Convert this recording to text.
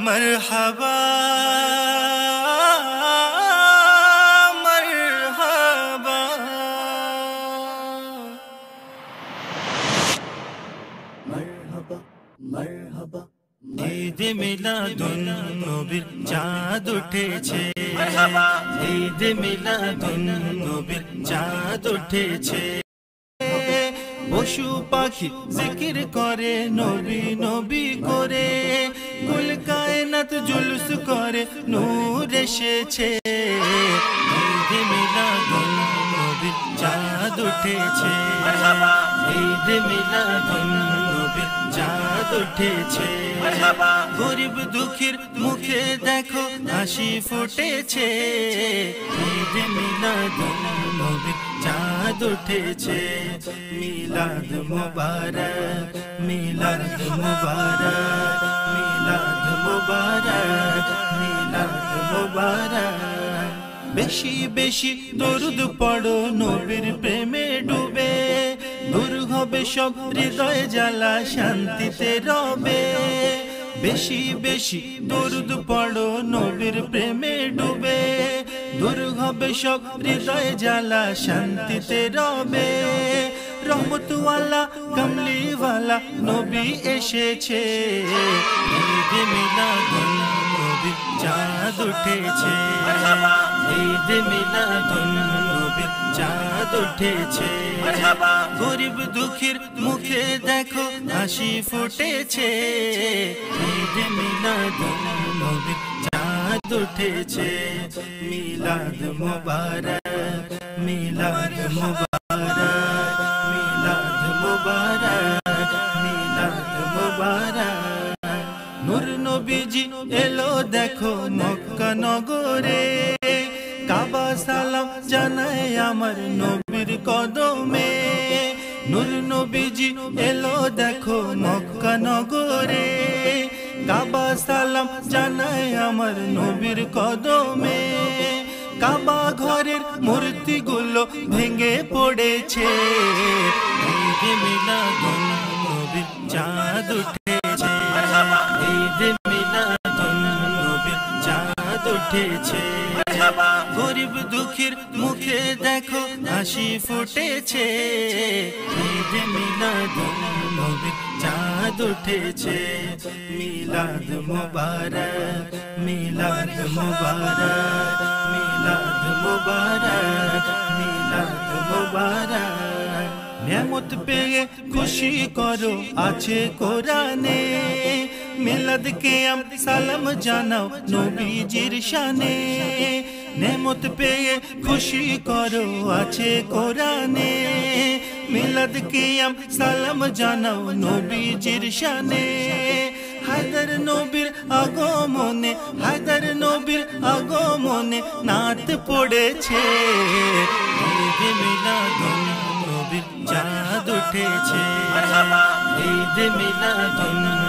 मरहबा मरहबा मरहबा मरहबा ঈদ মিলাদুন নবীর চাঁদ উঠেছে ঈদ মিলাদুন নবীর চাঁদ উঠেছে পশু পাখি জিকির করে নবী নবী করে কুল কায়নাত জুলুস করে নূর এসেছে ঈদ মিলাদুন নবীর চাঁদ উঠেছে ঈদ মিলাদুন নবীর চাঁদ উঠেছে গরিব দুঃখীর মুখে দেখো হাসি ফুটেছে ঈদ মিলাদুন নবীর চাঁদ উঠেছে মিলাদ মুবারক মিলাদ মুবারক মিলাদ মুবারক মিলাদ মুবারক বেশি বেশি দরুদ পড়ো নবীর প্রেমে ডুবে দূর হবে সব হৃদয় জ্বালা শান্তিতে রবে বেশি বেশি দরুদ পড়ো নবীর প্রেমে ডুবে দূর হবে সব হৃদয় জ্বালা শান্তিতে রবে রহমতওয়ালা কমলিওয়ালা নবী এসেছে ঈদ মিলাদুন নবীর চাঁদ উঠেছে ঈদ মিলাদুন নবীর চাঁদ উঠেছে গরিব দুঃখীর মুখে দেখো হাসি ফুটেছে ঈদ মিলাদুন নবীর চাঁদ উঠেছে মিলাদ মুবারক মিলাদ মুবারক মিলাদ মুবারক মিলাদ মুবারক নূর নবীজি এলো দেখো মক্কা নগরে কাবা সালাম জানাই আমার নবীর কদমে নূর নবীজি এলো দেখো মক্কা নগরে কাবা সালাম জানাই আমার নবীর কদমে কাবা ঘরের মূর্তিগুলো ভেঙে পড়েছে ঈদ মিলাদুন নবীর চাঁদ উঠেছে ঈদ মিলাদুন নবীর চাঁদ উঠেছে গরিব দুঃখীর মুখে দেখো হাসি ফুটেছে ঈদ মিলাদুন নবীর চাঁদ উঠেছে মিলাদ মুবারক মিলাদ মুবারক মিলাদ মুবারক মিলাদ মুবারক নিয়ামত পেয়ে খুশি করো আছে কোরআনে মিলাদ কিয়াম সালাম জানাও নবীজির শানে নেমত পেয়ে খুশি করো আছে কোরআনে মিলাদ কিয়াম সালাম জানাও নবীজির শানে হায়দার নবীর আগমনে হায়দার নবীর আগমনে নাত পড়েছে ঈদ মিলাদুন নবীর চাঁদ উঠেছে ঈদ মিলাদুন